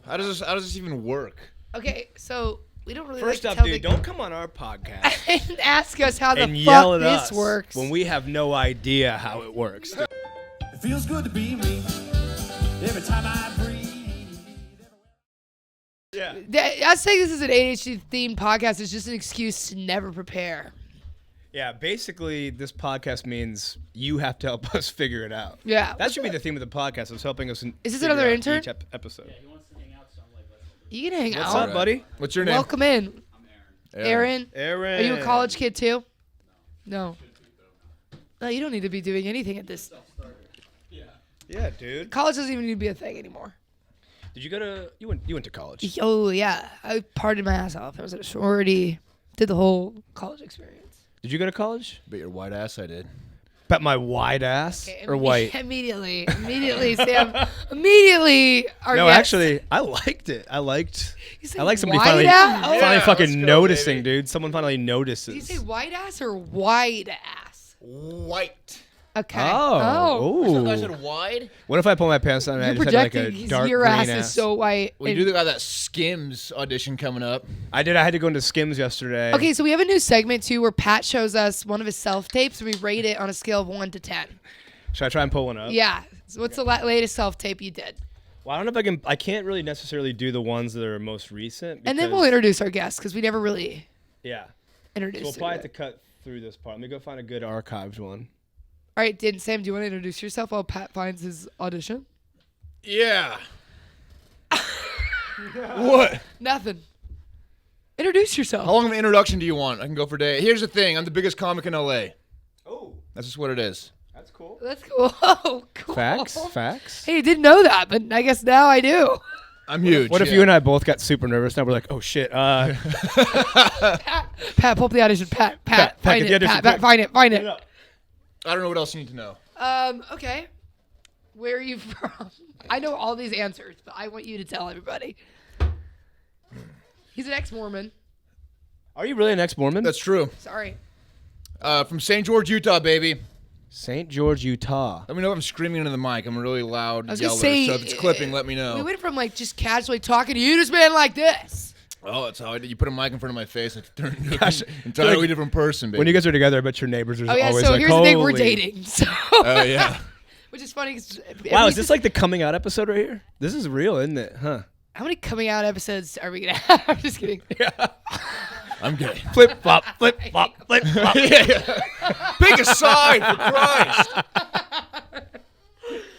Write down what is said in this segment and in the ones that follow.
How does this even work? Okay, so we don't really First like up, to tell dude, don't come on our podcast and ask us how the and yell fuck at this us works. when we have no idea how it works. Dude. It feels good to be me. Every time I breathe. Yeah. Us saying this is an ADHD themed podcast is just an excuse to never prepare. Yeah, basically, this podcast means you have to help us figure it out. Yeah. That should be the theme of the podcast, is helping us Is this figure another out intern? each episode. You can hang What's out. up, buddy? What's your name? Welcome in. Aaron. Aaron. Are you a college kid too? No. No, you don't need to be doing anything at this. Yeah, dude. College doesn't even need to be a thing anymore. Did you go to... You went to college. Oh, yeah. I partied my ass off. I was at a sorority. Did the whole college experience. Did you go to college? Bet your white ass I did. Bet my wide ass Okay, or white? Immediately, Sam. Immediately. No, actually, I liked it. I like somebody white finally, ass? Oh. finally Yeah, fucking let's go, noticing, baby. dude. Someone finally notices. Did you say white ass or wide ass? White. Okay. Oh. I said wide? What if I pull my pants down and I You're just had like projecting a dark your green ass ass? is so white. We do got that Skims audition coming up. I did. I had to go into Skims yesterday. Okay, so we have a new segment too where Pat shows us one of his self-tapes and we rate it on a scale of 1 to 10. Should I try and pull one up? Yeah. So what's the latest self-tape you did? Well, I don't know if I can. I can't really necessarily do the ones that are most recent. And then because- we'll introduce our guests because we never really Yeah. So introduced we'll probably have to anyone. cut through this part. Let me go find a good archived one. All right, Sam, do you want to introduce yourself while Pat finds his audition? Yeah. What? Nothing. Introduce yourself. How long of an introduction do you want? I can go for a day. Here's the thing. I'm the biggest comic in LA. Oh, That's just what it is. that's cool. That's cool. Oh, cool. Facts. Hey, I didn't know that, but I guess now I do. I'm huge. What if you and I both got super nervous? Now we're like, oh shit. Pat, pull up the audition. Pat, Pat, find get the it. audition, Pat, find it. I don't know what else you need to know. Okay. Where are you from? I know all these answers, but I want you to tell everybody. He's an ex-Mormon. Are you really an ex-Mormon? That's true. Sorry. From St. George, Utah, baby. St. George, Utah. Let me know if I'm screaming into the mic. I'm a really loud I was gonna yeller, say, so if it's clipping, let me know. We went from like just casually talking to you to this man like this. Oh, that's how I did. You put a mic in front of my face and turn into Gosh, an entirely like, different person, baby. When you guys are together, I bet your neighbors are Oh yeah. always So like, here's the thing: we're "Holy-" dating. So. Oh, yeah. Which is funny. 'Cause Wow, is this like the coming out episode right here? This is real, isn't it? Huh? How many coming out episodes are we gonna have? I'm just kidding. I'm gay. Flip flop, flip flop, flip flop. Pick a side, for Christ.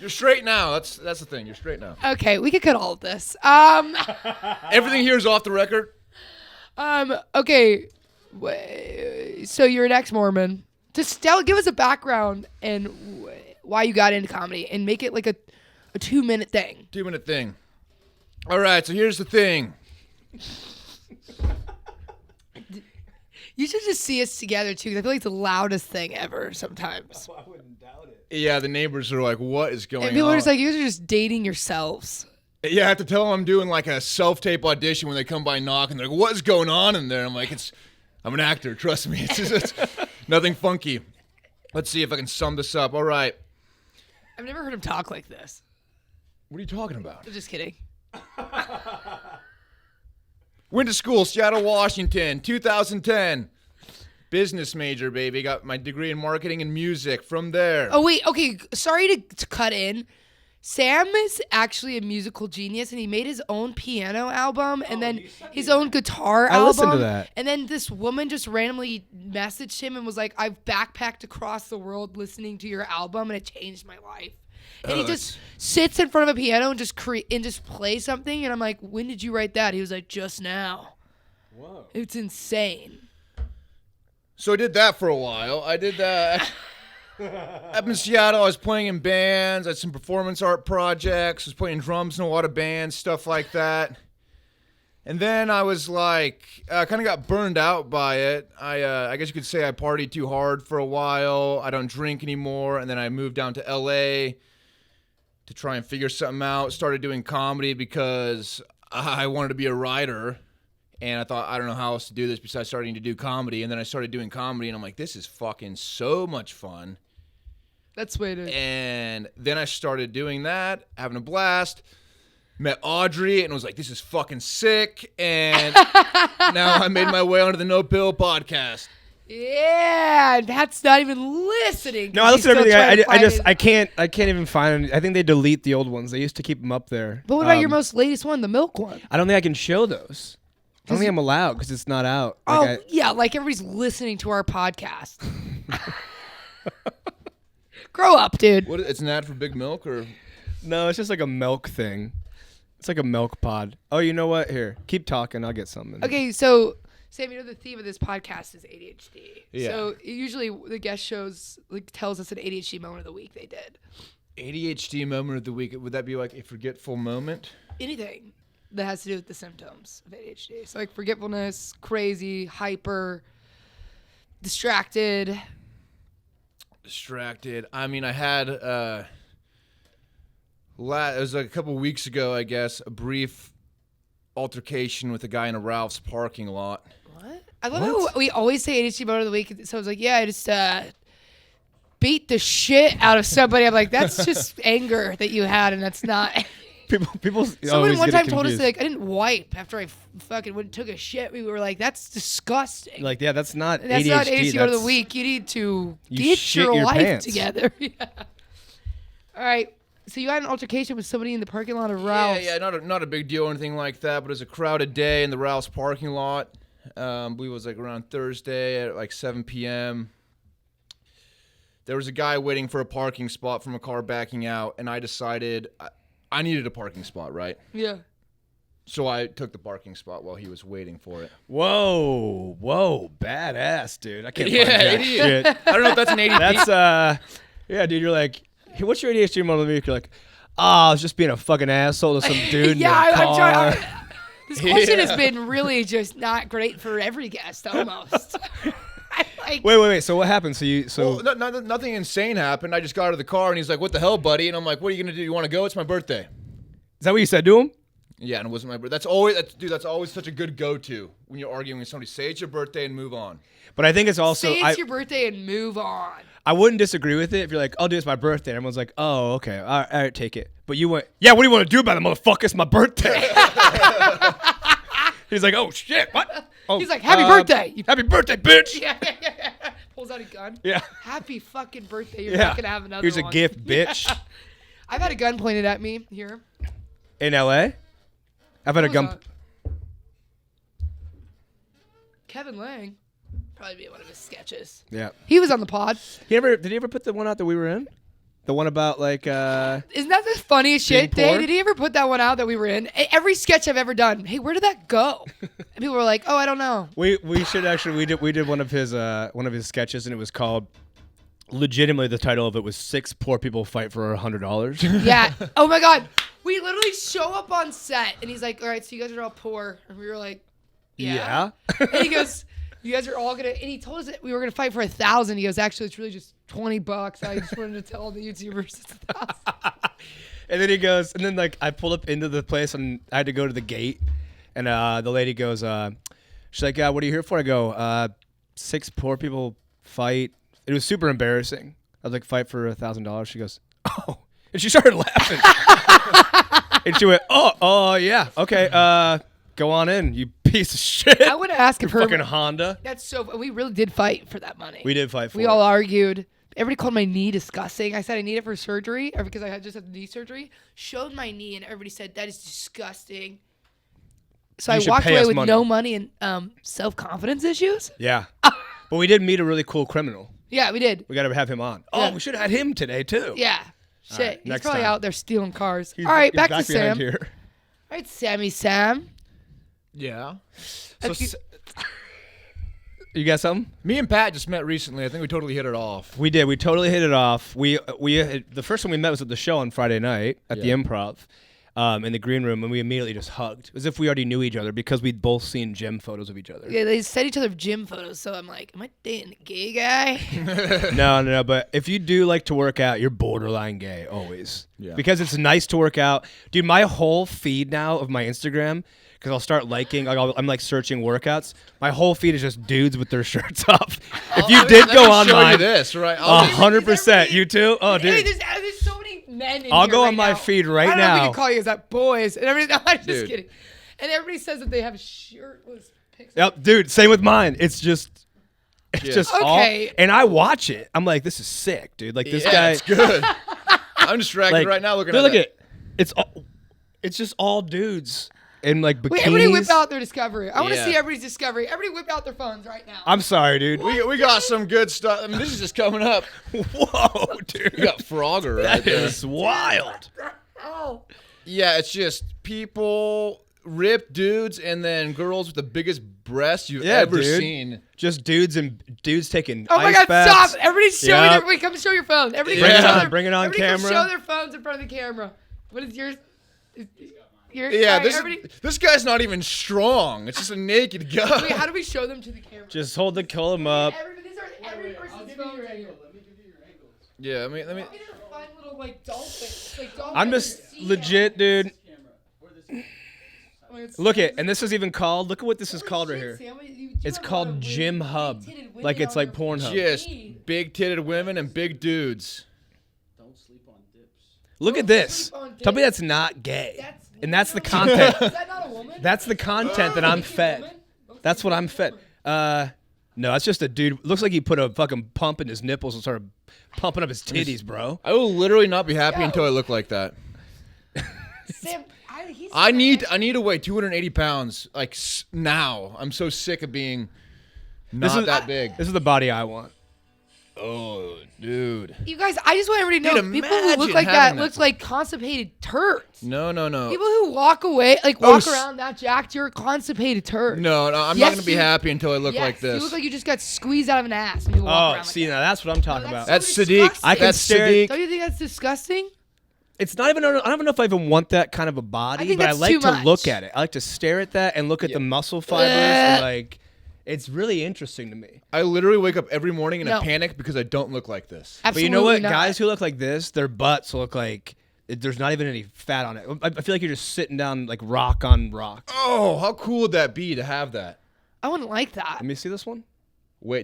You're straight now. That's the thing. You're straight now. Okay, we could cut all of this. Everything here is off the record. Okay. So you're an ex-Mormon. Just give us a background and why you got into comedy, and make it like a 2-minute thing. 2-minute thing. All right, so here's the thing. You should just see us together too, 'cause I feel like it's the loudest thing ever sometimes. I wouldn't doubt it. Yeah, the neighbors are like, what is going And people on? are just like, you guys are just dating yourselves. Yeah, I have to tell them I'm doing like a self-tape audition when they come by knocking. They're like, what is going on in there? I'm like, I'm an actor. Trust me. It's nothing funky. Let's see if I can sum this up. All right. I've never heard him talk like this. What are you talking about? I'm just kidding. Went to school, Seattle, Washington, 2010. Business major, baby. Got my degree in marketing and music from there. Oh, wait. Okay. Sorry to cut in. Sam is actually a musical genius, and he made his own piano album and then his own guitar album. I listened to that. And then this woman just randomly messaged him and was like, I've backpacked across the world listening to your album, and it changed my life. And he just sits in front of a piano and just plays something. And I'm like, when did you write that? He was like, just now. Whoa. It's insane. So I did that for a while. I did that. Up in Seattle, I was playing in bands. I had some performance art projects. I was playing drums in a lot of bands, stuff like that. And then I was like, kind of got burned out by it. I guess you could say I partied too hard for a while. I don't drink anymore. And then I moved down to LA to try and figure something out. Started doing comedy because I wanted to be a writer. And I thought, I don't know how else to do this besides starting to do comedy. And then I started doing comedy, and I'm like, this is fucking so much fun. That's way to. And then I started doing that, having a blast. met Audrey and was like, this is fucking sick. And now I made my way onto the No Pill podcast. Yeah, Pat's not even listening. No, I listen to everything. I can't even find it. I think they delete the old ones. They used to keep them up there. But what about your most latest one, the milk one? I don't think I can show those. I don't think I'm allowed because it's not out. Yeah, like everybody's listening to our podcast. Grow up, dude. What? It's an ad for Big Milk, or? No, it's just like a milk thing. It's like a milk pod. Oh, you know what? Here, keep talking. I'll get something. Okay, so Sam, you know the theme of this podcast is ADHD. Yeah. So usually the guest shows tells us an ADHD moment of the week they did. ADHD moment of the week. Would that be like a forgetful moment? Anything that has to do with the symptoms of ADHD. So like forgetfulness, crazy, hyper, distracted. I mean, I had it was like a couple weeks ago, I guess, a brief altercation with a guy in a Ralph's parking lot. What? I love how we always say ADHD moment of the week. So I was like, yeah, I just beat the shit out of somebody. I'm like, that's just anger that you had, and that's not. People. Someone one time told us like I didn't wipe after I fucking went and took a shit. We were like, that's disgusting. Like, yeah, that's not that's ADHD. Not ADHD moment of the week. You need to get your life pants. together. Yeah. All right. So you had an altercation with somebody in the parking lot of Ralph's. Yeah, not a big deal or anything like that, but it was a crowded day in the Ralph's parking lot. I believe it was like around Thursday at like 7 p.m. There was a guy waiting for a parking spot from a car backing out, and I decided I needed a parking spot, right? Yeah. So I took the parking spot while he was waiting for it. Whoa, badass, dude. I can't Yeah, find that idiot. shit. I don't know if that's an ADHD. That's yeah, dude. You're like, hey, what's your ADHD moment of the week? You're like, I was just being a fucking asshole to some dude Yeah, in a car. I'm trying. This question has been really just not great for every guest, almost. Like, Wait. So what happened? So Well, nothing insane happened. I just got out of the car, and he's like, what the hell, buddy? And I'm like, what are you going to do? You want to go? It's my birthday. is that what you said to him? Yeah, and it wasn't my birthday. That's always such a good go-to when you're arguing with somebody. Say it's your birthday and move on. But I think it's also say it's your birthday and move on. I wouldn't disagree with it if you're like, oh, dude, it's my birthday. Everyone's like, oh, okay, all right, take it. But you went, yeah, what do you want to do about it, motherfucker? It's my birthday. He's like, oh shit, what? Oh, He's like, happy birthday. Happy birthday, bitch. Yeah. Pulls out a gun. Yeah. Happy fucking birthday. You're Yeah. not gonna have another Here's one. a gift, bitch. I've had a gun pointed at me here. In LA? I've had a Who was gun. that? Kevin Lang. Probably be one of his sketches. Yeah. He was on the pod. Did he ever put the one out that we were in? The one about like Isn't that the funniest Being shit, Dave? poor? Did he ever put that one out that we were in? Every sketch I've ever done. Hey, where did that go? And people were like, oh, I don't know. we should actually we did one of his sketches, and it was called, legitimately the title of it was 6 Poor People Fight for $100. Yeah. Oh my God. We literally show up on set, and he's like, all right, so you guys are all poor. And we were like, yeah. And he goes, you guys are all gonna, and he told us that we were gonna fight for 1,000. He goes, actually, it's really just $20. I just wanted to tell all the YouTubers it's 1,000. And then he goes, and then like I pulled up into the place, and I had to go to the gate, and the lady goes, she's like, what are you here for? I go, 6 poor people fight. It was super embarrassing. I was like, fight for $1,000. She goes, oh, and she started laughing. And she went, oh yeah, okay, go on in, you piece of shit. I would ask if her fucking Honda. That's so. We really did fight for that money. We did fight for We it. all argued. Everybody called my knee disgusting. I said I need it for surgery, or because I had just had knee surgery. Showed my knee, and everybody said that is disgusting. So You I should walked pay away us with money. no money and self-confidence issues. Yeah. But we did meet a really cool criminal. Yeah, we did. We got to have him on. Yeah. Oh, we should have had him today too. Yeah. Shit. right, He's next probably time. out there stealing cars. He's- All right, he's back to behind Sam. here. All right, Sam. Yeah. So, Okay. you got something? Me and Pat just met recently. I think we totally hit it off. We did. We totally hit it off. We the first time we met was at the show on Friday night at the Improv, in the green room, and we immediately just hugged as if we already knew each other because we'd both seen gym photos of each other. Yeah, they sent each other gym photos, so I'm like, am I dating a gay guy? No. But if you do like to work out, you're borderline gay always. Yeah. Because it's nice to work out, dude. My whole feed now of my Instagram, because I'll start liking, like I'm like searching workouts. My whole feed is just dudes with their shirts off. If you did Let go me show you online, this, right? 100%. You too? Oh, Hey, dude. there's so many men in I'll here go right on my now. feed right I don't know if we now. can call you that boys. And everybody, I'm just Dude. kidding. And everybody says that they have shirtless pics. Yep, dude. Same with mine. It's just Okay. all. And I watch it. I'm like, this is sick, dude. Like this Yeah, guy. it's good. I'm distracted Like, right now looking dude, at look that. it's just all dudes in like bikinis. Wait, everybody whip out their Discovery. I want to Yeah. see everybody's Discovery. Everybody whip out their phones right now. I'm sorry, dude. We got some good stuff. I mean, this is just coming up. Whoa, dude. We got Frogger right That there. is wild. Oh. Yeah, it's just people, ripped dudes, and then girls with the biggest breasts you've Yeah, ever dude. seen. Just dudes taking Oh my ice God! baths. Stop! Everybody's showing Yep. their. Wait, come show your phone. Everybody, Bring come it show on, their, bring it on everybody come camera. show their phones in front of the camera. What is yours? Yours? Yeah, Alright, everybody. this guy's not even strong. It's just a naked guy. Wait, how do we show them to the camera? Just hold the column up. These are every person's phone right here. Yeah, let me. These are fun little like dolphins. Like dolphins I'm just in the sea. legit, dude. Oh, it's- Look it, and this is even called. Look at what this is called right Shit, here. Sam, you It's have a lot called of Gym women- Hub. big-titted women Like it's on like your Pornhub. Just feed. big-titted women and big dudes. Look at this. sleep on Tell me dick. that's not gay. That's And that's the weird. content. Is that not a woman? That's the content that I'm Naked fed. woman? That's what I'm fed. No, that's just a dude. Looks like he put a fucking pump in his nipples and started pumping up his titties, bro. I will literally not be happy Yo. until I look like that. Sam, he's I need to weigh 280 pounds like now. I'm so sick of being not that big. This is the body I want. Oh, dude. You guys, I just want everybody to know Dude, people who imagine look like that having that. looks like constipated turds. No. People who walk away, like walk s- around that jacked, you're a constipated turd. No, I'm Yes, not gonna be you- happy until I look Yes, like this. You look like you just got squeezed out of an ass. When you walk Oh, around see, like now that's what I'm talking about. That's so Sadiq. disgusting. I can That's stare- Sadiq. Don't you think that's disgusting? It's not even. I don't even know if I even want that kind of a body, I think but I that's like too to much. look at it. I like to stare at that and look at the muscle fibers. And like, it's really interesting to me. I literally wake up every morning in No. a panic because I don't look like this. But you know what? Absolutely not. Guys who look like this, their butts look like there's not even any fat on it. I feel like you're just sitting down like rock on rock. Oh, how cool would that be to have that? I wouldn't like that. Let me see this one.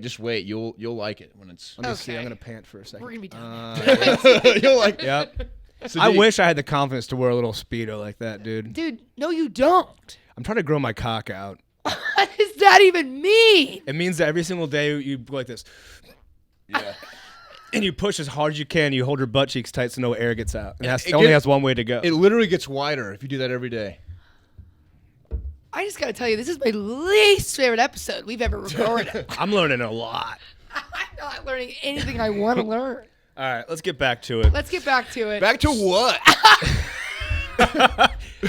Just wait. You'll like it when it's. Let me see. Okay. I'm gonna pant for a second. We're gonna be done. You'll like. Yep. Sadiq. I wish I had the confidence to wear a little Speedo like that, dude. Dude, no, you don't. I'm trying to grow my cock out. What does that even mean? It means that every single day you go like this. Yeah. And you push as hard as you can. You hold your butt cheeks tight so no air gets out. It It only gets- has one way to go. It literally gets wider if you do that every day. I just gotta tell you, this is my least favorite episode we've ever recorded. I'm learning a lot. I'm not learning anything I want to learn. All right, let's get back to it. Let's get back to it. Back to what?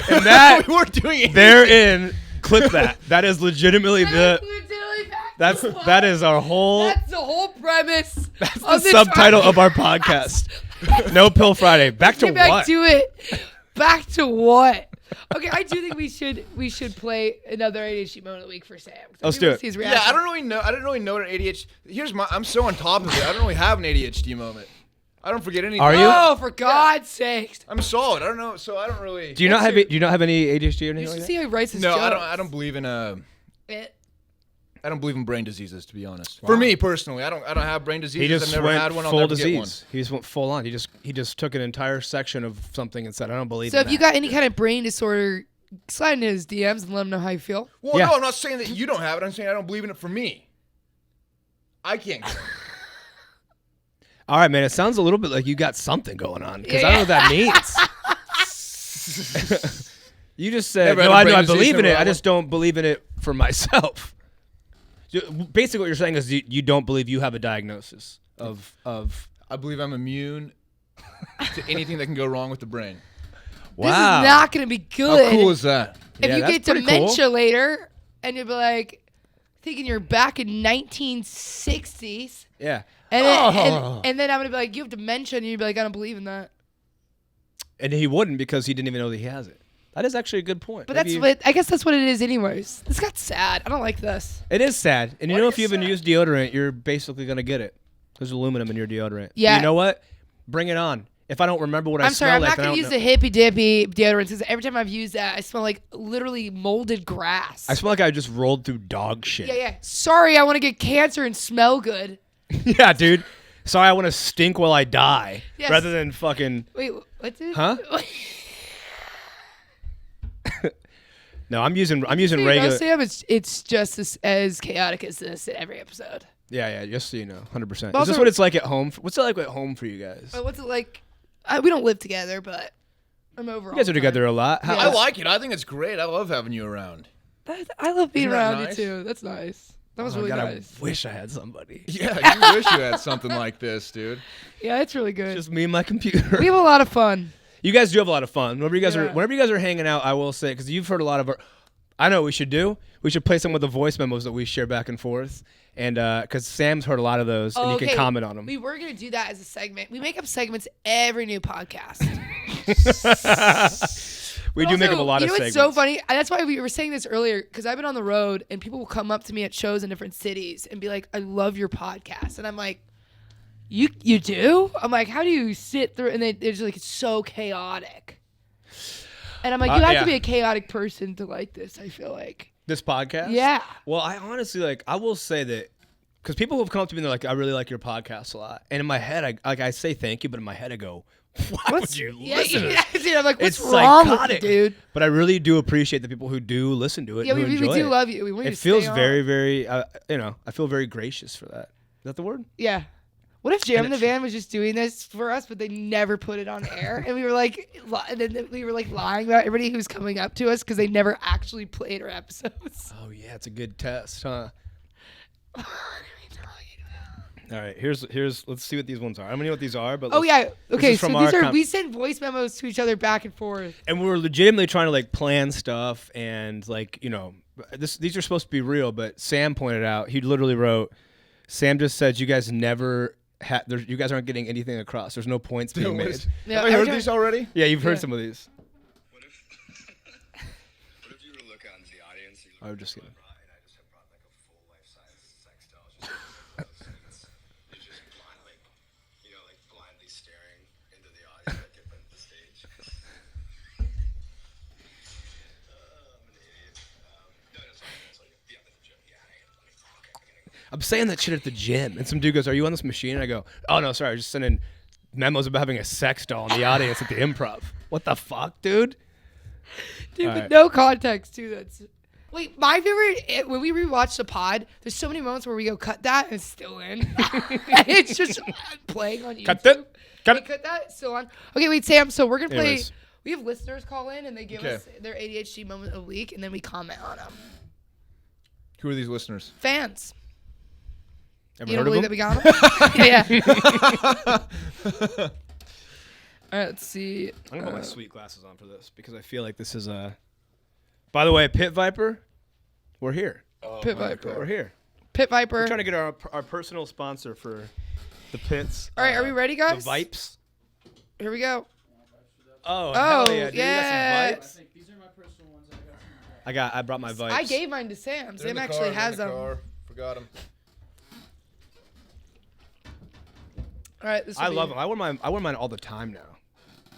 And that we weren't doing it. therein, clip that. That is legitimately That's the. literally back That's to what? that is our whole. That's the whole premise. That's the of this subtitle of our podcast. podcast. No Pill Friday. Back to Get back what? to it. Back to what? Okay, I do think we should play another ADHD moment of the week for Sam. Let's do it. His Yeah, reaction. I didn't really know what ADHD. I'm so on top of it. I don't really have an ADHD moment. I don't forget anything. Are you? Oh, for God's sakes! I'm solid. I don't know. So I don't really. Do you not have your- do you not have any ADHD or anything You like should that? see how he writes his No, jokes. I don't believe in It- I don't believe in brain diseases, to be honest. For me personally, I don't have brain diseases. He just I've never went had one. I'll full never get one. disease. He just went full on. He just took an entire section of something and said, "I don't believe." So in if you that." got any kind of brain disorder, slide into his DMs and let him know how you feel. Well, Yeah. no, I'm not saying that you don't have it. I'm saying I don't believe in it for me. I can't get it. All right, man. It sounds a little bit like you got something going on because I don't know what that means. You just said, Never had "No, a I brain know I disease, believe in never it. had I just don't believe in it for myself." Basically, what you're saying is you don't believe you have a diagnosis of. I believe I'm immune to anything that can go wrong with the brain. This is not going to be good. How cool is that? if Yeah, you that's get pretty dementia later and you'll be like thinking you're back in 1960s Yeah. and then, Oh. and then I'm going to be like, you have dementia, and you'd be like, I don't believe in that. And he wouldn't because he didn't even know that he has it. That is actually a good point. But Maybe- I guess that's what it is anyways. This got sad. I don't like this. It is sad. And you Why know, is if you it haven't sad? used deodorant, you're basically going to get it. There's aluminum in your deodorant. Yeah. You know what? Bring it on. If I don't remember what I I'm sorry, smell I'm like, not then I going to don't use know. the hippy dippy deodorant because every time I've used that, I smell like literally molded grass. I smell like I just rolled through dog shit. yeah. Sorry, I want to get cancer and smell good. Yeah, dude. Sorry, I want to stink while I die Yes. rather than fucking. Wait, What did? Huh? No, I'm using No, regular. Sam, it's just as chaotic as this in every episode. Yeah, just so you know, 100%. Is Also- this what it's like at home? What's it like at home for you guys? What's it like? We don't live together, but I'm over. You guys are together a lot. Yeah. I like it. I think it's great. I love having you around. I love being Isn't that around nice? you too. That's nice. That was Oh, really God, nice. I wish I had somebody. Yeah, you wish you had something like this, dude. Yeah, it's really good. Just me and my computer. We have a lot of fun. You guys do have a lot of fun. Whenever you guys Yeah. are hanging out, I will say, because you've heard a lot of our. I know what we should do. We should play some of the voice memos that we share back and forth, and because Sam's heard a lot of those, and you can comment on them. We were gonna do that as a segment. We make up segments every new podcast. We do make up a lot of You know segments. what's so funny? That's why we were saying this earlier, because I've been on the road and people will come up to me at shows in different cities and be like, "I love your podcast," and I'm like, "You do?" I'm like, "How do you sit through?" And they're just like, "It's so chaotic." And I'm like, "You have yeah. to be a chaotic person to like this." I feel like. This podcast? Yeah. Well, I honestly I will say that because people have come up to me and they're like, I really like your podcast a lot. And in my head, I say thank you, but in my head I go, why would you listen to this? Dude, I'm like, what's It's wrong psychotic. with you, dude? But I really do appreciate the people who do listen to it. Yeah, who we enjoy do it. love you. We want you It to feels stay on. very, very, I feel very gracious for that. Is that the word? Yeah. What if Jam And in the Van was just doing this for us, but they never put it on air, and we were like, and then we were like lying about everybody who's coming up to us because they never actually played our episodes. Oh, yeah, it's a good test, huh? All right, here's. Let's see what these ones are. I don't know what these are, but Oh yeah. Okay, is so from these our are we send voice memos to each other back and forth. and we're legitimately trying to like plan stuff and like these are supposed to be real, but Sam pointed out he literally wrote. Sam just said you guys never. You guys aren't getting anything across. There's no points being Dude, what made. is- Yeah, have I heard every these time- already? Yeah, you've heard Yeah. some of these. What if, what if you were to look out into the audience? You I look would just at kidding. what I brought, and I just have brought like a full life-size sex doll. Just you're just blindly, like blindly staring into the audience. Like you're at the stage. I'm an idiot. No, sorry. Yeah, the gym. Yeah, I am. Okay, I gotta go. I'm saying that shit at the gym, and some dude goes, "Are you on this machine?" And I go, "Oh no, sorry, I was just sending memos about having a sex doll in the audience at the Improv." What the fuck, dude? Dude, All with right. no context too. That's wait. My favorite when we rewatch the pod. There's so many moments where we go cut that and it's still in. It's just playing on YouTube. Cut that. Cut We it. cut that. It's still on. Okay, wait, Sam. So we're gonna play. Anyways. We have listeners call in and they give Okay. us their ADHD moment of the week, and then we comment on them. Who are these listeners? Fans. Ever You heard don't of believe them? that we got them? Yeah. All right, let's see. I'm gonna put my sweet glasses on for this because I feel like this is a. By the way, Pit Viper, we're here. Pit Viper. We're here. Pit Viper. We're trying to get our personal sponsor for the pits. All right, are we ready, The guys? Vipes. Here we go. Oh, Oh, hell yeah, dude. yeah. You got some Vipes? These are my personal ones. I I brought my Vipes. I gave mine to Sam. Sam actually has them. All Forgot them. right, this. I love them. I wear mine all the time now.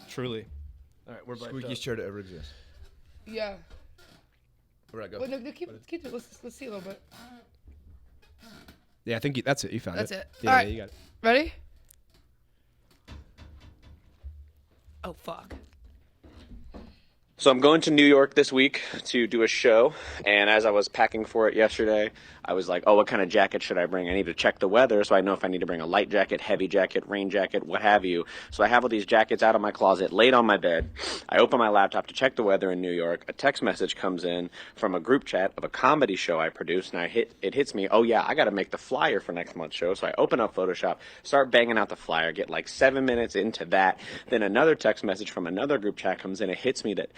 Truly. All right, we're Squeakiest chair to ever exist. Yeah. Where'd I go? Wait, no, keep it. Let's see a little bit. Yeah, I think that's it. You found That's it. it. Yeah, All yeah, right. you got it. Ready? Oh fuck. So I'm going to New York this week to do a show, and as I was packing for it yesterday, I was like, oh, what kind of jacket should I bring? I need to check the weather so I know if I need to bring a light jacket, heavy jacket, rain jacket, what have you. So I have all these jackets out of my closet, laid on my bed. I open my laptop to check the weather in New York. A text message comes in from a group chat of a comedy show I produce, and it hits me, oh yeah, I got to make the flyer for next month's show. So I open up Photoshop, start banging out the flyer, get like 7 minutes into that. Then another text message from another group chat comes in. It hits me that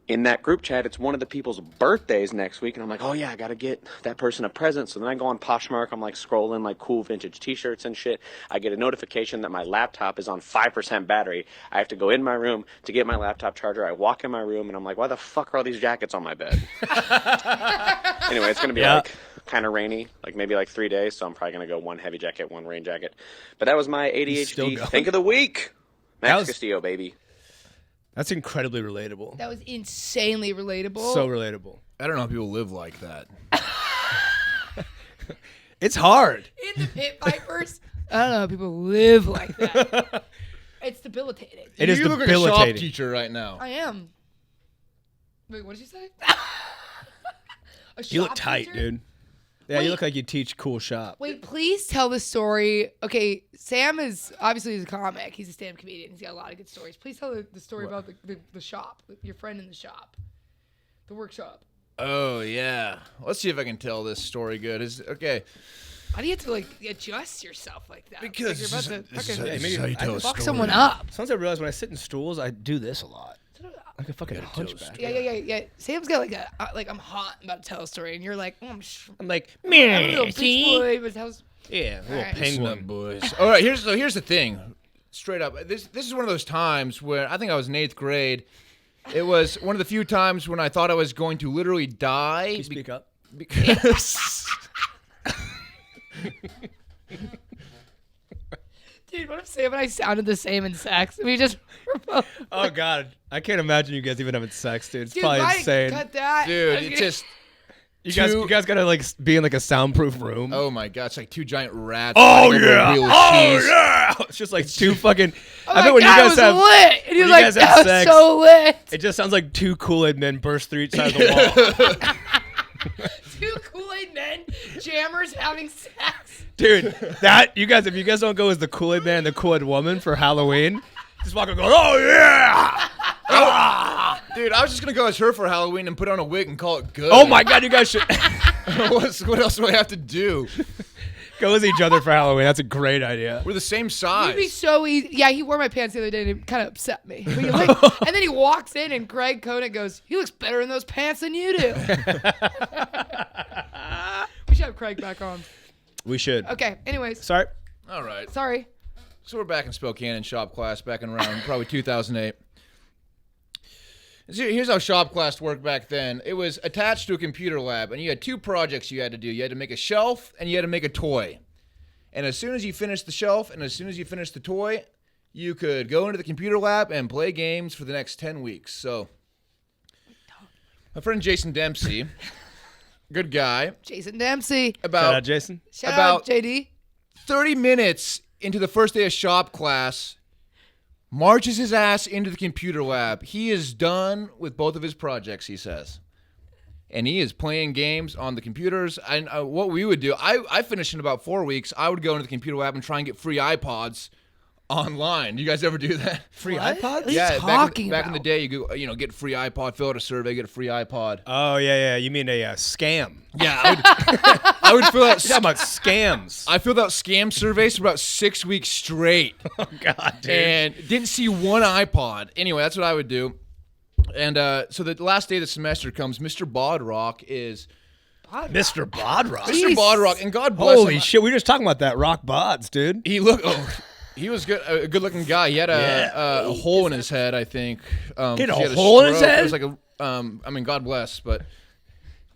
in that group chat, it's one of the people's birthdays next week, and I'm like, oh yeah, I gotta get that person a present. So then I go on Poshmark, I'm like scrolling like cool vintage t-shirts and shit. I get a notification that my laptop is on 5% battery. I have to go in my room to get my laptop charger. I walk in my room, and I'm like, why the fuck are all these jackets on my bed? Anyway, it's gonna be like kind of rainy, like maybe like 3 days, so I'm probably gonna go one heavy jacket, one rain jacket. But that was my still ADHD going? think of the week. That Max was- Castillo, baby. That's incredibly relatable. That was insanely relatable. So relatable. I don't know how people live like that. It's hard. In the Pit Vipers, I don't know how people live like that. It's debilitating. It is you look like a shop debilitating. teacher right now. I am. Wait, what did you say? You look tight, dude. Yeah, Wait. you look like you teach cool shop. Wait, please tell the story. Okay, Sam is obviously he's a comic. He's a stand-up comedian. He's got a lot of good stories. Please tell the story about the shop, your friend in the shop, the workshop. Oh yeah. Let's see if I can tell this story good. Okay. Why do you have to like adjust yourself like that? Because like you're about to this is fucking how you tell a fuck story. someone up. Sometimes I realize when I sit in stools, I do this a lot. Like a fucking hunchback. Yeah. Sam's got like I'm hot. I'm about to tell a story, and you're like, oh, I'm like, I'm a little man, bitch boy, but how's yeah, little Alright. penguin. Boys. All right, here's the thing. Straight up, this is one of those times where I think I was in 8th grade. It was one of the few times when I thought I was going to literally die. Can you speak up? Because Dude, what if Sam and I sounded the same in sex? We just were both. Oh god, I can't imagine you guys even having sex, dude. It's Dude, probably Mike, insane. cut that. dude, Okay. it's just You guys gotta like be in like a soundproof room. oh my god, it's like two giant rats. Oh, fighting over a yeah! wheel of Oh cheese. yeah! It's just like two fucking. Oh I my bet when you God, it guys was have, lit. And you're when you like, guys have that was sex, so lit. it just sounds like two Kool-Aid men burst through each side of the wall. Two Kool-Aid men, jammers having sex. Dude, that you guys, if you guys don't go as the Kool-Aid man and the Kool-Aid woman for Halloween, just walk and go, oh yeah! Dude, I was just gonna go as her for Halloween and put on a wig and call it good. Oh my god, you guys should what else do I have to do? go as each other for Halloween. That's a great idea. We're the same It'd size. be so easy. Yeah, he wore my pants the other day and it kind of upset me. But he like, and then he walks in and Greg Koenig goes, he looks better in those pants than you do. We should have Craig back on. We should. Okay, anyways. Sorry. All right. Sorry. So we're back in Spokane in shop class back in around probably 2008. So here's how shop class worked back then. It was attached to a computer lab, and you had two projects you had to do. You had to make a shelf, and you had to make a toy. And as soon as you finished the shelf, and as soon as you finished the toy, you could go into the computer lab and play games for the next 10 weeks. So my friend Jason Dempsey, good guy, Jason Dempsey. Shout out, about Jason. Shout About- out, JD. 30 minutes into the first day of shop class, marches his ass into the computer lab. He is done with both of his projects, he says. And he is playing games on the computers. And what we would do, I finished in about 4 weeks. I would go into the computer lab and try and get free iPods online. Do you guys ever do that? Free What? iPods? What are you Yeah, talking back in the about? day, you go, get a free iPod, fill out a survey, get a free iPod. Oh yeah. You mean a scam? Yeah, I would fill out. You're talking about scams. I filled out scam surveys for about 6 weeks straight. Oh god, dude. And didn't see one iPod. Anyway, that's what I would do. And so the last day of the semester comes. Mr. Bodrock is Mr. Bodrock. Mr. Bodrock, and God bless Holy him. shit, we were just talking about that rock bods, dude. He was good, a good-looking guy. He had a hole in his head, I think. He had a 'cause he hole in his stroke. head? It was like a, God bless, but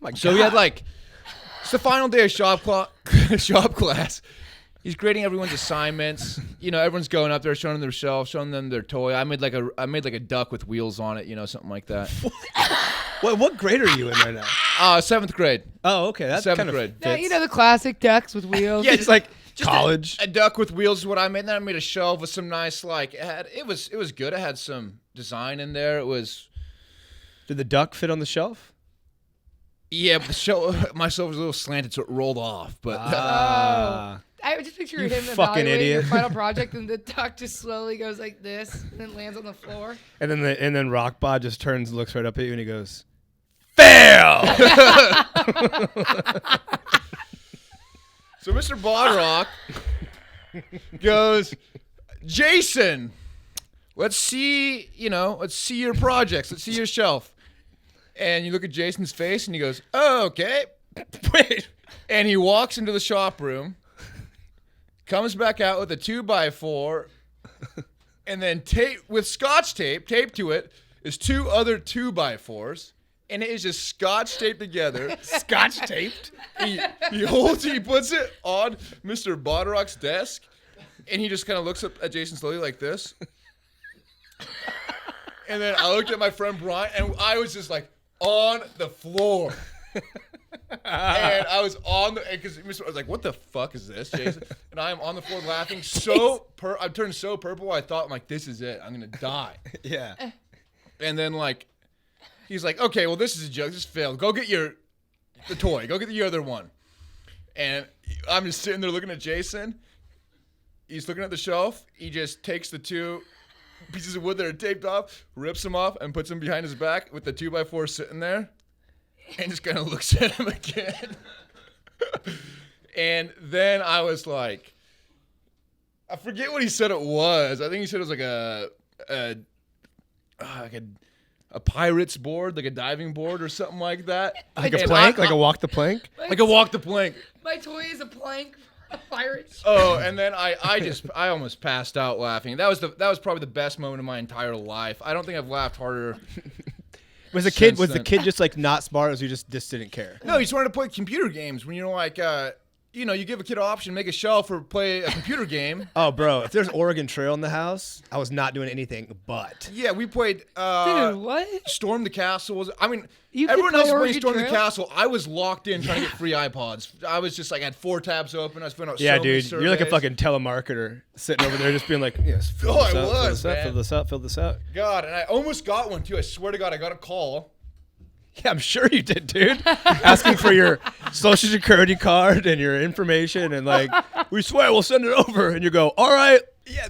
My so he had it's the final day of shop class. He's grading everyone's assignments. Everyone's going up there, showing them their shelf, showing them their toy. I made like a duck with wheels on it, something like that. What grade are you in right now? 7th grade. Oh, okay, that's 7th kind of grade. Yeah, you know the classic ducks with wheels. Yeah, It's like just college. A duck with wheels is what I made. Then I made a shelf with some nice it was good. It had some design in there. It was Did the duck fit on the shelf? but the shelf my shelf was a little slanted, so it rolled off. But I would just picture You him fucking evaluating your idiot. final project, and the duck just slowly goes like this, and then lands on the floor. And then Rockbod just turns and looks right up at you and he goes, "Fail!" so Mr. Bodrock goes, Jason, let's see your projects. Let's see your shelf. And you look at Jason's face, and he goes, "Oh, okay." Wait. And he walks into the shop room, comes back out with a 2x4, and then with scotch tape taped to it is two other 2x4s, and it is just scotch taped together. Scotch taped? He puts it on Mr. Bodrock's desk, and he just kind of looks up at Jason slowly like this. And then I looked at my friend Brian, and I was just like on the floor. And I was on the, because I was like, what the fuck is this, Jason? And I am on the floor laughing I turned so purple, I thought, I'm like, this is it. I'm going to die. Yeah. And then, like, he's like, okay, well, this is a joke. This failed. Go get the toy. Go get the other one. And I'm just sitting there looking at Jason. He's looking at the shelf. He just takes the 2 pieces of wood that are taped off, rips them off, and puts them behind his back with the 2x4 sitting there. And just kind of looks at him again. And then I was like, I forget what he said it was. I think he said it was like a pirate's board, like a diving board or something like that. Like a plank? Like a walk the plank? Like a walk the plank. My toy is a plank. A pirate. Oh, and then I almost passed out laughing. That was probably the best moment of my entire life. I don't think I've laughed harder. Was the kid just like not smart, or was he just didn't care? No, he just wanted to play computer games. When you give a kid an option, make a shelf or play a computer game. Oh, bro, if there's Oregon Trail in the house, I was not doing anything but. Yeah, we played. Dude, what? Storm the Castle You everyone could else play played Oregon Storm the Trail? Castle. I was locked in trying to get free iPods. I was just like, I had 4 tabs open. I was filling out Yeah, so many dude, you're like a surveys. fucking telemarketer sitting over there just being like, yes, fill Oh, this I out, was, man. fill this out, fill this out. God, and I almost got one too. I swear to God, I got a call. Yeah, I'm sure you did, dude. Asking for your social security card and your information, and like, we swear we'll send it over. And you go, all right. Yeah,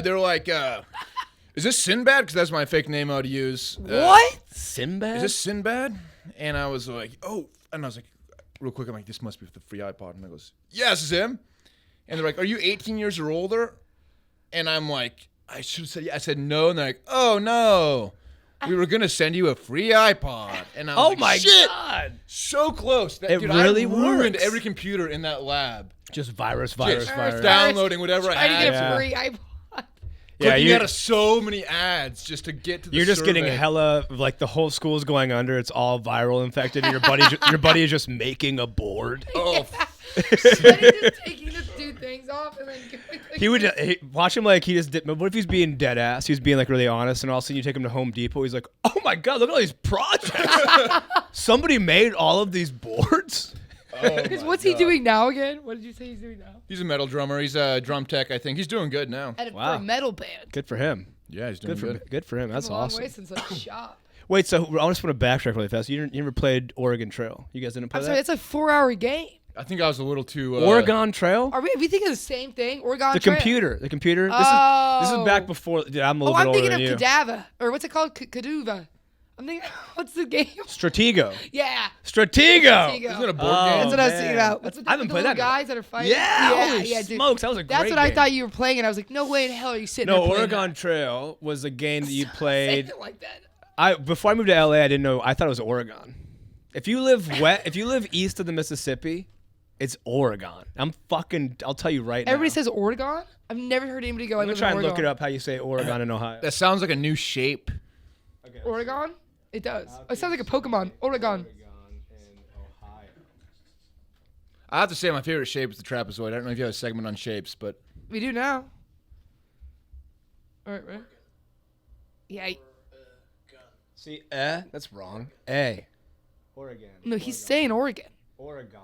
they're like, is this Sinbad? Because that's my fake name I would use. What? Sinbad? Is this Sinbad? And I was like, oh. And I was like, real quick, I'm like, this must be the free iPod. And I goes, yeah, this is him. And they're like, are you 18 years or older? And I'm like, I should have said yeah. I said no. And they're like, oh, no. We were going to send you a free iPod. And I was like, my shit. God. So close. It Dude, really I ruined works. every computer in that lab. Just virus. Just downloading whatever I Trying to had. get a free iPod. Yeah, Clicking you- out of so many ads just to get to the You're just getting survey. hella, like the whole school's going under. It's all viral infected, and your buddy is just making a board. Oh, Instead of just taking the 2 things off and then going like He would watch him like he just did. What if he's being dead ass? He's being like really honest, and all of a sudden you take him to Home Depot. He's like, "Oh my God, look at all these projects! Somebody made all of these boards." Because what's he doing now again? What did you say he's doing now? He's a metal drummer. He's a drum tech, I think. He's doing good now. For Wow. a metal band. Good for him. Yeah, he's doing good. Good for him. That's Come a long awesome. way since that shop. Wait, so I just want to backtrack really fast. You never played Oregon Trail? You guys didn't play I'm that? sorry, it's a 4-hour game. I think I was a little too. Oregon Trail? Are we thinking of the same thing? Oregon The Trail? computer. This is Oh. back before. Dude, I'm a Oh, little bit I'm older thinking than of you. Cadava. Or what's it called? Caduva. I'm thinking, what's the game? Stratego. Yeah. Stratego. Isn't it a board Oh, game? That's what I was man. thinking about. What's with I haven't the played little that in a- guys that are fighting? Yeah, holy dude. smokes, that was a That's great what I game. thought you were playing, and I was like, no way in hell are you sitting No, there playing Oregon Trail was a game that you that? played. Say it like that. Before I moved to LA, I didn't know. I thought it was Oregon. If you live east of the Mississippi, it's Oregon. I'll tell you right now. Everybody says Oregon? I've never heard anybody go, I I'm gonna live try in and Oregon. look it up how you say Oregon in Ohio. That sounds like a new shape. Oregon? It does. It sounds like a Pokemon. Oregon. I have to say my favorite shape is the trapezoid. I don't know if you have a segment on shapes, but We do now. All right. Yeah. See, that's wrong. A. Oregon. No, he's saying Oregon. Oregon.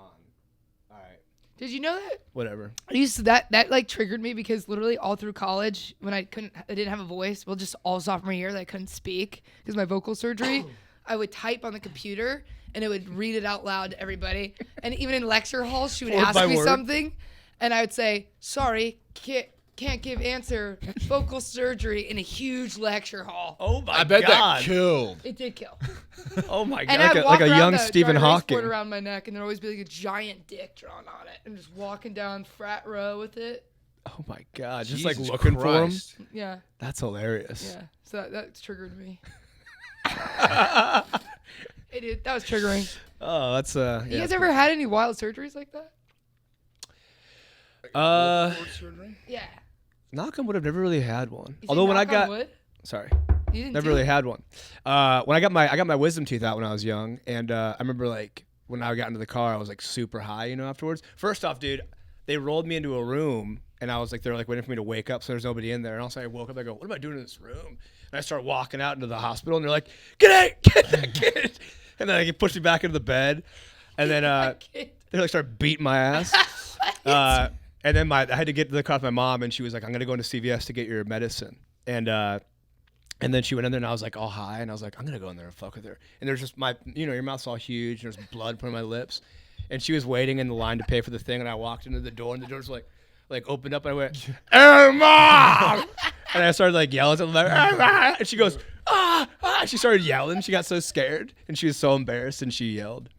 All right. Did you know that? Whatever. I used to, that like triggered me because literally all through college when I didn't have a voice, well, just all sophomore year that I couldn't speak because my vocal surgery, I would type on the computer and it would read it out loud to everybody. And even in lecture halls, she would Word ask by me word. something and I would say, sorry, can't give answer, vocal surgery in a huge lecture hall. Oh my I bet God. that killed. It did kill. Oh my God. And Like I'd a, walk like a around young the Stephen dry erase Hawking. board around my neck, and there'd always be like a giant dick drawn on it. I'm just walking down frat row with it. Oh my God. Just Jesus like looking Christ. for him. Yeah, That's hilarious. yeah. So that triggered me. It did. That was triggering. Oh, that's You guys ever had any wild surgeries like that? Yeah. knock on wood, I've never really had one. You say Although when I knock on got wood? sorry. You didn't Never do really it? had one. When I got my wisdom teeth out when I was young, and I remember like when I got into the car, I was like super high, afterwards. First off, dude, they rolled me into a room, and I was like, they're like waiting for me to wake up, so there's nobody in there. And also I woke up, I go, what am I doing in this room? And I start walking out into the hospital, and they're like, get that kid. And then they pushed me back into the bed. And then they like started beating my ass. And then I had to get to the car with my mom, and she was like, "I'm gonna go into CVS to get your medicine." And then she went in there, and I was like all high, and I was like, "I'm gonna go in there and fuck with her." And there's just your mouth's all huge, and there's blood put on my lips, and she was waiting in the line to pay for the thing, and I walked into the door, and the door was like opened up, and I went, "Hey, Mom!" And I started like yelling something like, "Hey, Mom!" And she goes, "Ah, ah!" She started yelling. She got so scared, and she was so embarrassed, and she yelled.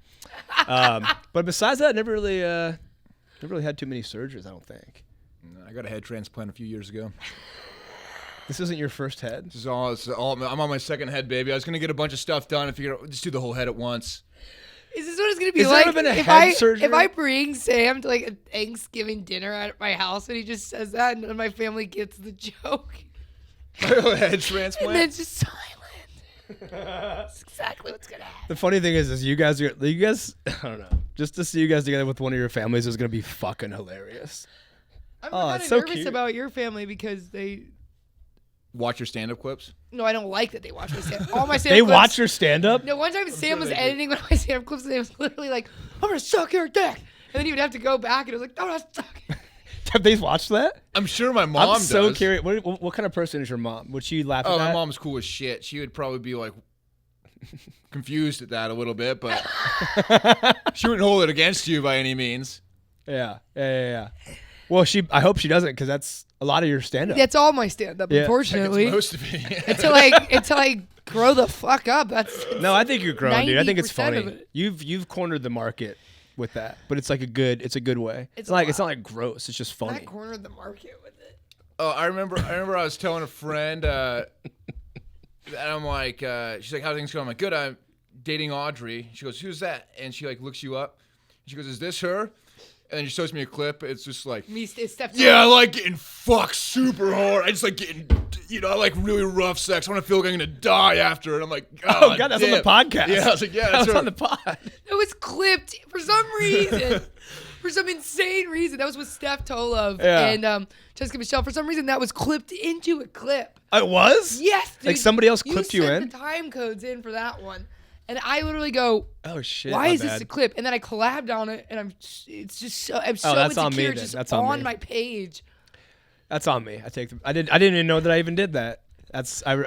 But besides that, I never really had too many surgeries, I don't think. I got a head transplant a few years ago. This isn't your first head? This is all. I'm on my second head, baby. I was gonna get a bunch of stuff done and figure out just do the whole head at once. Is this what it's gonna be Has there like ever been a if head surgery? if I bring Sam to like a Thanksgiving dinner at my house and he just says that and none of my family gets the joke? Head And transplant. then it's just silent. That's exactly what's gonna happen. The funny thing is you guys, I don't know, just to see you guys together with one of your families is gonna be fucking hilarious. I'm Oh, kind it's of so nervous cute. about your family because Watch your stand-up clips. no, I don't like that they watch my stand. All my stand. They watch your stand-up? No, one time Sam was editing one of my stand-up clips and it was literally like, "I'm gonna suck your dick," and then he would have to go back and it was like, "No, not suck." Have they watched that? I'm sure my mom I'm so does. curious. What kind of person is your mom? Would she laugh at Oh, that? my mom's cool as shit. She would probably be like confused at that a little bit, but she wouldn't hold it against you by any means. Yeah. Well, I hope she doesn't, because that's a lot of your stand-up. That's all my stand-up, Yeah. unfortunately. It's most of it. until I grow the fuck up. That's No, I think you're growing, dude. I think it's 90% of funny. it. You've cornered the market with that, but it's like a good way. It's not like gross. It's just funny. I cornered the market with it. Oh, I remember I was telling a friend, and I'm like, she's like, "How are things going?" I'm like, "Good. I'm dating Audrey." She goes, "Who's that?" And she like looks you up. She goes, "Is this her?" And then she shows me a clip. It's just like, It's Steph. yeah, I like getting fucked super hard. I just like getting, I like really rough sex. I want to feel like I'm gonna die after it. I'm like, Oh, God, that's on the damn. podcast. Yeah, I was like, yeah, That that's was her. on the pod. It was clipped for some reason. For some insane reason. That was with Steph Tolov Yeah. and Jessica Michelle. For some reason, that was clipped into a clip. It was? Yes, dude. Like somebody else clipped you sent in? the time codes in for that one. And I literally go, Oh shit. why my is this bad. a clip? And then I collabed on it, and I'm so that's insecure. on me It's then. just That's on me. my page. That's on me. I didn't even know that I even did that. I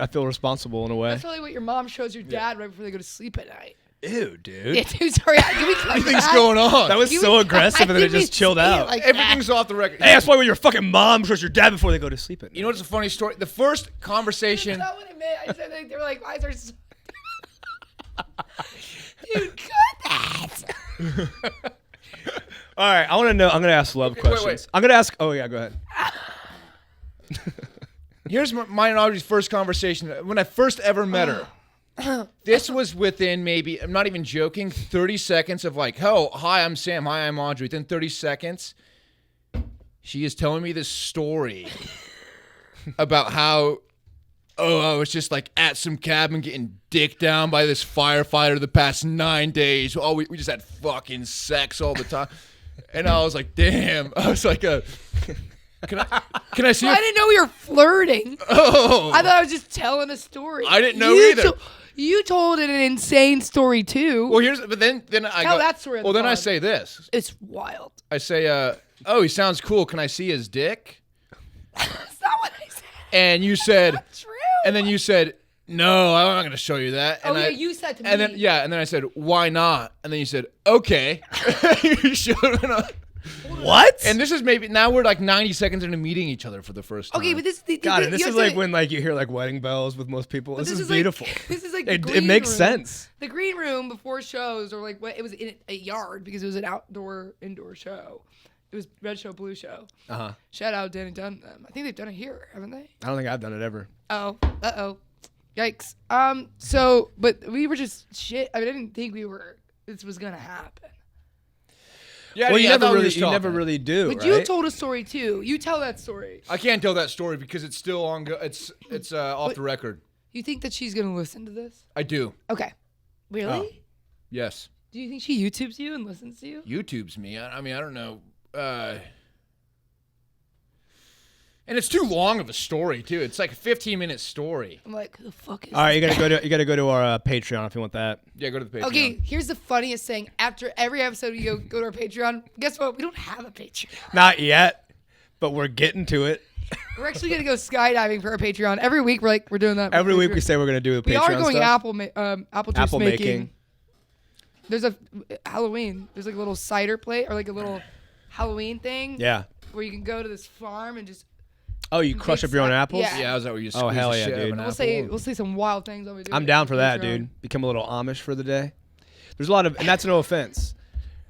feel responsible in a way. That's probably what your mom shows your dad right before they go to sleep at night. Ew, dude. Yeah, dude, sorry. Can we cut Everything's that? going on. That was Can so we- aggressive, and then it didn't just chilled say it out. like Everything's that. off the record. Hey, that's why when your fucking mom shows your dad before they go to sleep at night. You know what's a funny story? The first conversation. That's not what I meant. I said they were like, why is there so... Dude, cut that. All right, I want to know. I'm gonna ask love questions. wait. I'm gonna ask. Oh yeah, go ahead. Here's mine and Audrey's first conversation. When I first ever met her, this was within maybe, I'm not even joking, 30 seconds of like, "Oh, hi, I'm Sam. Hi, I'm Audrey." Within 30 seconds, she is telling me this story about how, I was just like at some cabin getting dicked down by this firefighter the past 9 days. Oh, we just had fucking sex all the time. And I was like, damn. I was like, can I see I didn't know we were flirting. Oh. I thought I was just telling a story. I didn't know either. You told an insane story too. Well, but then I Tell go, that story on well, the then I pod. say this. It's wild. I say, oh, he sounds cool. Can I see his dick? That's not what I said. And you said, True. and then you said, no, I'm not going to show you that. Oh, And yeah, I, you said to me. and then and then I said, why not? And then you said, okay. You showed me. What? And this is now we're like 90 seconds into meeting each other for the first time. Okay, but this... God, and this you is have like to- when like you hear like wedding bells with most people. This is like- beautiful. this is like it, the it green makes room. sense. The green room before shows, or like it was in a yard because it was an indoor show. It was Red Show, Blue Show. Shout out Dan and Done them. I think they've done it here, haven't they? I don't think I've done it ever. Oh, yikes. So, but we were just shit. I mean, I didn't think this was gonna happen. Yeah, Well, you I never thought we really, were you never talking. really do, But right? you told a story too. You tell that story. I can't tell that story because it's still on. It's off the record. You think that she's gonna listen to this? I do. Okay. Really? Oh. Yes. Do you think she YouTubes you and listens to you? YouTube's me. I mean, I don't know. And it's too long of a story too. It's like a 15-minute story. I'm like, who the fuck is All right, you this gotta go to our Patreon if you want that. Yeah, go to the Patreon. Okay, here's the funniest thing. After every episode, you go to our Patreon. Guess what? We don't have a Patreon. Not yet, but we're getting to it. We're actually gonna go skydiving for our Patreon. Every week, we're doing that. Every week we say we're gonna do the we Patreon are going stuff. apple juice Apple making. There's a Halloween. There's like a little cider plate or like a little Halloween thing. Yeah. Where you can go to this farm and just. Oh, you crush up your own apples? Yeah. Yeah, is that where you squeeze Oh, hell the yeah, shit out of dude. an We'll apple? say some wild things while we do I'm it. down for that, Patreon. dude. Become a little Amish for the day. There's a lot of, and that's no offense.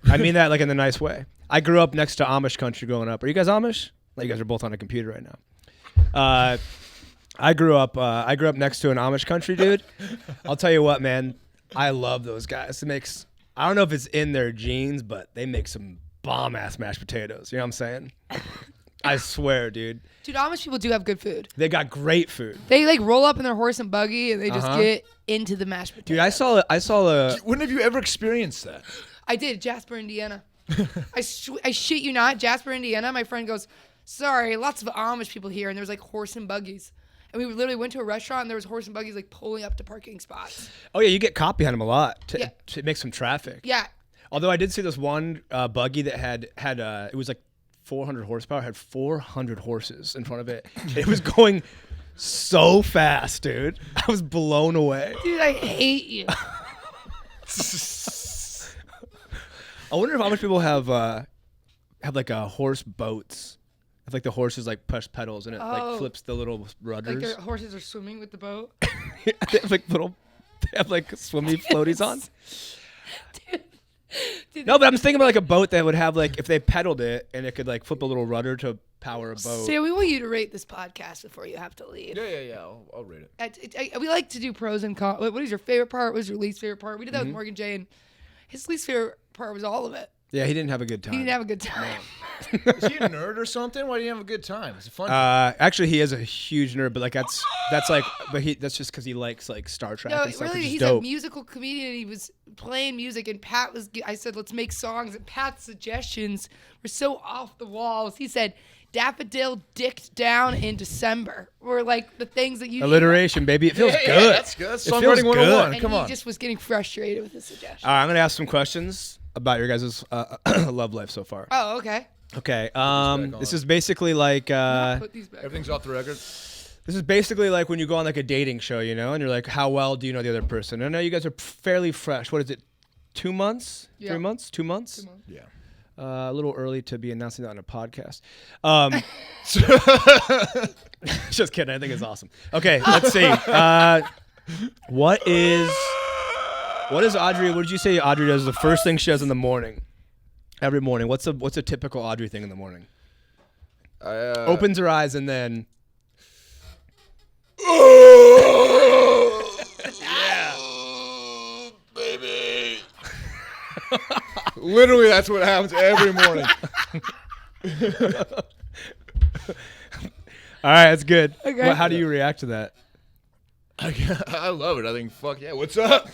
I mean that like in the nice way. I grew up next to Amish country growing up. Are you guys Amish? Like, you guys are both on a computer right now. I grew up next to an Amish country dude. I'll tell you what, man. I love those guys. I don't know if it's in their genes, but they make some bomb ass mashed potatoes. You know what I'm saying? I swear, dude. Dude, Amish people do have good food. They got great food. They like roll up in their horse and buggy and they just get into the mashed potatoes. Dude, I saw a When have you ever experienced that? I did, Jasper, Indiana. I shit you not, Jasper, Indiana. My friend goes, sorry, lots of Amish people here, and there's like horse and buggies. And we literally went to a restaurant, and there was horse and buggies like pulling up to parking spots. Oh yeah, you get caught behind them a lot Yeah. to make some traffic. Yeah. Although I did see this one buggy that had it was like 400 horsepower, had 400 horses in front of it. It was going so fast, dude. I was blown away. Dude, I hate you. I wonder if how much people have like horse boats. If like the horses like push pedals and it like flips the little rudders. Like their horses are swimming with the boat. They have like swimmy floaties on. Dude, No, but I'm thinking about like a boat that would have like if they pedaled it and it could like flip a little rudder to power a boat. Sam, we want you to rate this podcast before you have to leave. Yeah. I'll read it. We like to do pros and cons. What is your favorite part? What is your least favorite part? We did that Mm-hmm. with Morgan J, and his least favorite part was all of it. Yeah, he didn't have a good time. He didn't have a good time. Is he a nerd or something? Why do you have a good time? It's a fun. Actually, he is a huge nerd, but like that's just because he likes like Star Trek No, and stuff. really, which is he's dope. a musical comedian. And he was playing music, and I said, let's make songs. And Pat's suggestions were so off the walls. He said, Daffodil dicked down in December. Or like the things that you Alliteration, baby. It feels Yeah, good. that's good. That's It feels songwriting 101. And Come he on. just was getting frustrated with his suggestion. All right, I'm gonna ask some questions about your guys' love life so far. Oh, okay. Okay. on. This is basically like Put these back. Everything's off the record. this is basically like when you go on like a dating show, you know, and you're like, how well do you know the other person? I know you guys are fairly fresh. What is it? 2 months? Yeah. 3 months? 2 months? 2 months. Yeah. A little early to be announcing that on a podcast. Just kidding. I think it's awesome. Okay, let's see. What is Audrey? What did you say Audrey does? The first thing she does in the morning, every morning. What's a typical Audrey thing in the morning? Opens her eyes and then. Baby. Literally, that's what happens every morning. All right, that's good. Okay. Well, how do you react to that? I love it. I think, fuck yeah, what's up?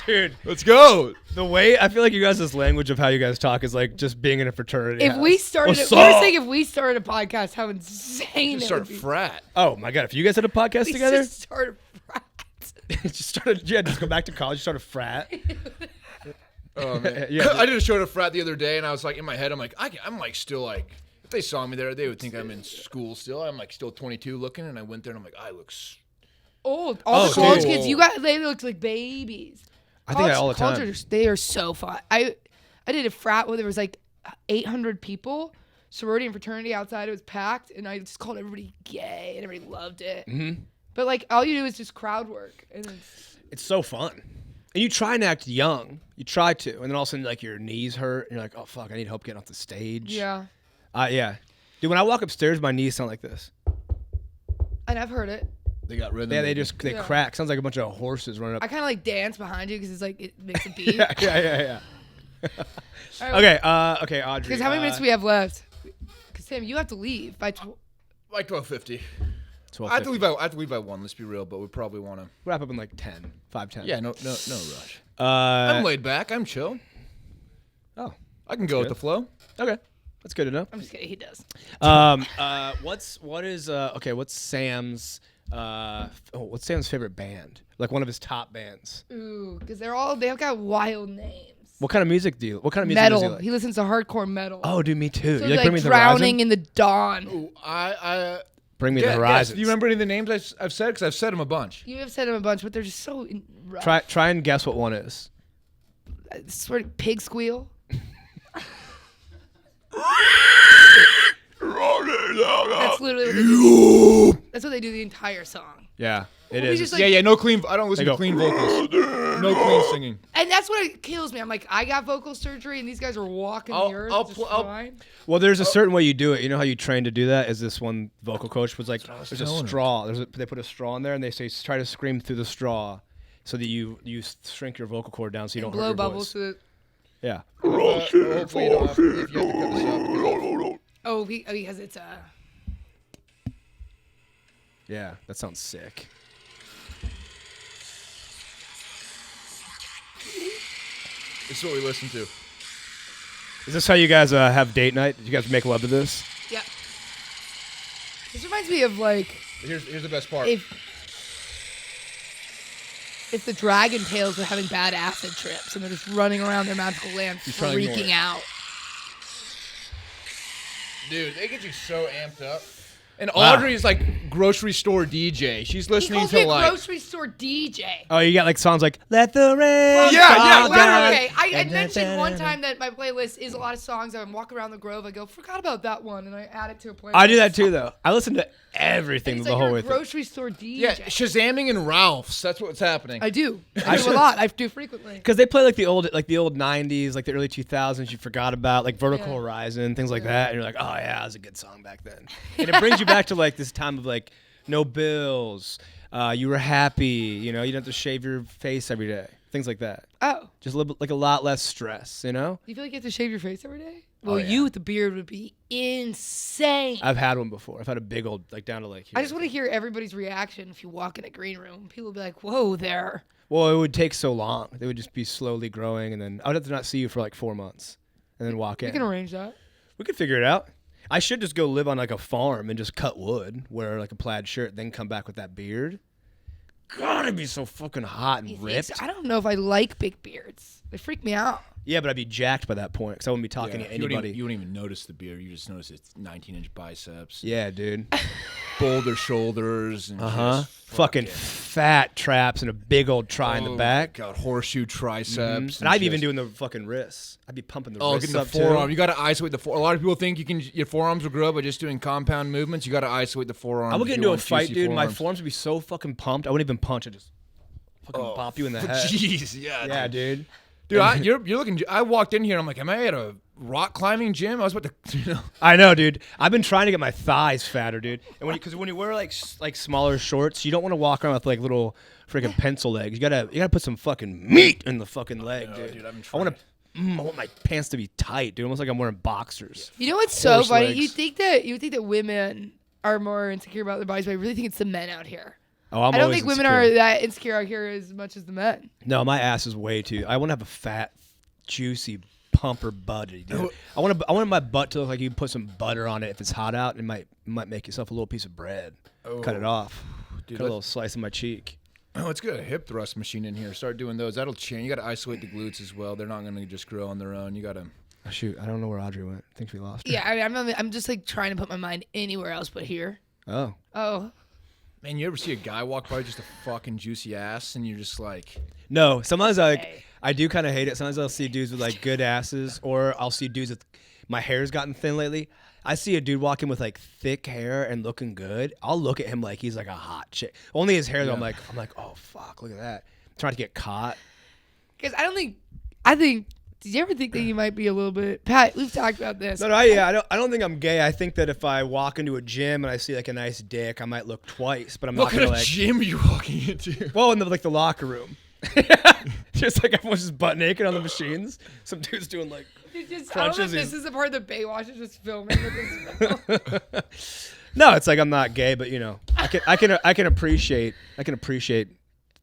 Dude, Let's go. the way I feel like you guys' language of how you guys talk is like just being in a fraternity. If house. we started, What's we were up? saying if we started a podcast, how insane Just it start would a be. frat. Oh my god, if you guys had a podcast We together, just started a frat. just go back to college, start a frat. Oh man. Yeah. I did a show at a frat the other day, and I was like, in my head, I'm like, I'm like still like, if they saw me there, they would think I'm in school still. I'm like still 22 looking, and I went there, and I'm like, I look. Old. All the Oh, college dude. kids, they looked like babies. I think that all the time. College, they are so fun. I did a frat where there was like 800 people. Sorority and fraternity outside, it was packed, and I just called everybody gay, and everybody loved it. Mm-hmm. But like all you do is just crowd work, and It's so fun. And you try and act young. You try to, and then all of a sudden, like your knees hurt, and you're like, "Oh fuck, I need help getting off the stage." yeah. Yeah. Dude, when I walk upstairs, my knees sound like this. And I've heard it. They got rhythm. Yeah, they Yeah. crack. Sounds like a bunch of horses running up. I kind of like dance behind you because it's like it makes a beat. yeah. All right, Okay, Audrey. Because how many minutes do we have left? Because Sam, you have to leave by. like 12:50. 12:50. I have to leave by 1. Let's be real, but we probably want to. Wrap up in like 10, 5:10. Yeah, no rush. I'm Uh, laid back. I'm chill. oh, I can go with the flow. okay. That's good to know. I'm just kidding. He does. What's Sam's favorite band? Like one of his top bands. Ooh, because they've got wild names. What kind of music does he Metal. like? He listens to hardcore metal. Oh, dude, me too. So You like Bring Me the Drowning Horizon? in the Dawn. Ooh, Bring Me the yes. Horizon. Do you remember any of the names I've said? Because I've said them a bunch. You have said them a bunch, but they're just so rough. Try and guess what one is. Sort of pig squeal. That's literally what they do. That's what they do the entire song. Yeah, it Well, we is. just, like- Yeah, no clean. I don't listen They to go, clean vocals. No clean singing. And that's what kills me. I'm like, I got vocal surgery, and these guys are walking the earth just fine. Well, there's a certain way you do it. You know how you train to do that? Is this one vocal coach was like, there's a straw. They put a straw in there, and they say try to scream through the straw, so that you shrink your vocal cord down, so you don't Blow hurt your bubbles voice. to the. Yeah. Hopefully you don't have to, if you have to cut this out. Oh, because it's Yeah, that sounds sick. This is what we listen to. Is this how you guys have date night? Did you guys make love to this? yeah. This reminds me of like Here's the best part. if the Dragon Tails were having bad acid trips and they're just running around their magical land trying to ignore freaking it. out. Dude, they get you so amped up. And Audrey is like grocery store DJ. She's He listening calls to me a like. grocery store DJ. Oh, you got like songs like "Let the Rain." Yeah, Fall yeah, Down. Okay, I mentioned one time that my playlist is a lot of songs. I'm walking around the Grove. I go, forgot about that one, and I add it to a playlist. I do that too, though. I listen to everything It's the like whole you're way a through. grocery store DJ. Yeah, Shazamming and Ralph's. That's what's happening. I do. I do a lot. I do frequently. Because they play like the old '90s, like the early 2000s. You forgot about like Vertical Yeah. Horizon, things like that, and you're like, oh yeah, that was a good song back then. And it brings you back to like this time of like no bills. You were happy. You know, you didn't have to shave your face every day. Things like that. Oh, Just a little, like a lot less stress. You know. you feel like you have to shave your face every day? Well, yeah. you with the beard would be insane. I've had one before. I've had a big old like down to like here. I just want to hear everybody's reaction if you walk in a green room. People will be like, whoa there. Well, it would take so long. They would just be slowly growing, and then I would have to not see you for like 4 months, and then walk in. We can arrange that. We could figure it out. I should just go live on like a farm and just cut wood, wear like a plaid shirt, then come back with that beard. God, it'd be so fucking hot and You think ripped. so? I don't know if I like big beards. They freak me out. Yeah, but I'd be jacked by that point because I wouldn't be talking to You wouldn't anybody. even- you wouldn't even notice the beard. You just notice it's 19-inch biceps, Yeah, dude. boulder shoulders, and just Fucking fat traps and a big old try in the back. God, horseshoe triceps. And I'd be even doing the fucking wrists. I'd be pumping the wrists getting the up forearm. too. You got to isolate the forearm. A lot of people think your forearms will grow by just doing compound movements. You got to isolate the forearms. I would if get you into a want fight, juicy dude. My forearms. forearms would be so fucking pumped. I wouldn't even punch. I'd just fucking bop you in the head. Jeez, yeah, Yeah, dude. Dude, you're looking. I walked in here and I'm like, am I at a rock climbing gym? I was about to, I know, dude. I've been trying to get my thighs fatter, dude. And because when you wear like smaller shorts, you don't want to walk around with like little freaking pencil legs. You gotta put some fucking meat in the fucking leg, dude. dude, I've been I want my pants to be tight, dude. Almost like I'm wearing boxers. You know what's so Horse funny? legs. You think that women are more insecure about their bodies, but I really think it's the men out here. Oh, I'm I don't always think women insecure. are that insecure out here as much as the men. No, my ass is way too. I want to have a fat, juicy pumper butty, dude. I want my butt to look like you put some butter on it. If it's hot out, it might make yourself a little piece of bread. Cut it off. Dude, Cut a little slice of my cheek. Oh, let's get a hip thrust machine in here. Start doing those. That'll change. You got to isolate the glutes as well. They're not going to just grow on their own. You got to. Oh, shoot, I don't know where Audrey went. I think we lost her. Yeah, I'm just like trying to put my mind anywhere else but here. Oh. Oh, Man, you ever see a guy walk by with just a fucking juicy ass, and you're just like, No, sometimes Okay. I do kind of hate it. Sometimes I'll see dudes with like good asses, or I'll see dudes with my hair's gotten thin lately. I see a dude walking with like thick hair and looking good. I'll look at him like he's like a hot chick. Only his hair though. I'm like, oh fuck, look at that. I'm trying to get caught. because I think. Did you ever think that you might be a little bit? Pat, we've talked about this. No, I don't think I'm gay. I think that if I walk into a gym and I see like a nice dick, I might look twice. But I'm what not kind gonna of like. gym are you walking into? Well, in the locker room. Just like everyone's just butt naked on the machines. Some dude's doing like. I don't know if crunches this is- is the part that Baywatch is just filming with this. No, it's like I'm not gay, but you know, I can appreciate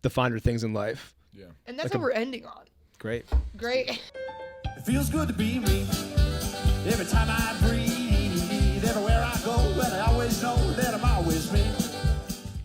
the finer things in life. Yeah. And that's what we're ending on. Great. Great. It feels good to be me. Every time I breathe.